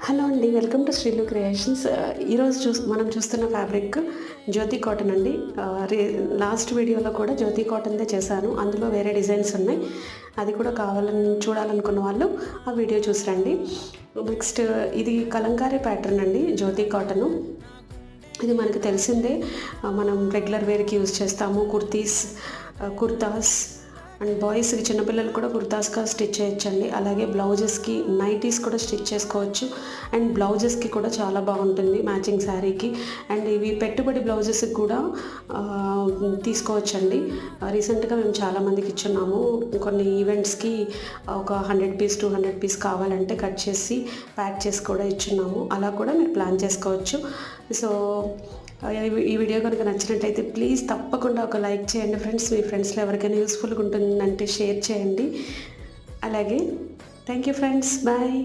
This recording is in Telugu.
హలో అండి, వెల్కమ్ టు శ్రీలు క్రియేషన్స్. ఈరోజు మనం చూస్తున్న ఫ్యాబ్రిక్ జ్యోతి కాటన్ అండి. లాస్ట్ వీడియోలో కూడా జ్యోతి కాటన్దే చేశాను. అందులో వేరే డిజైన్స్ ఉన్నాయి. అది కూడా చూడాలనుకున్న వాళ్ళు ఆ వీడియో చూసిరండి. నెక్స్ట్ ఇది కలంకారీ ప్యాటర్న్ అండి, జ్యోతి కాటను. ఇది మనకు తెలిసిందే, మనం రెగ్యులర్ వేర్కి యూజ్ చేస్తాము. కుర్తాస్ అండ్ బాయ్స్కి, చిన్నపిల్లలు కూడా కుర్తాస్గా స్టిచ్ చేయొచ్చండి. అలాగే బ్లౌజెస్కి, నైటీస్ కూడా స్టిచ్ చేసుకోవచ్చు. అండ్ బ్లౌజెస్కి కూడా చాలా బాగుంటుంది మ్యాచింగ్ శారీకి. అండ్ ఇవి పెట్టుబడి బ్లౌజెస్కి కూడా తీసుకోవచ్చండి. రీసెంట్గా మేము చాలామందికి ఇచ్చున్నాము. కొన్ని ఈవెంట్స్కి ఒక 100 పీస్ 200 పీస్ కావాలంటే కట్ చేసి ప్యాక్ చేసి కూడా ఇచ్చున్నాము. అలా కూడా మీరు ప్లాన్ చేసుకోవచ్చు. సో ఈ వీడియో కనుక నచ్చినట్టయితే ప్లీజ్ తప్పకుండా ఒక లైక్ చేయండి ఫ్రెండ్స్. మీ ఫ్రెండ్స్లో ఎవరికైనా యూస్ఫుల్గా ఉంటుందంటే షేర్ చేయండి. అలాగే థ్యాంక్ యూ ఫ్రెండ్స్, బాయ్.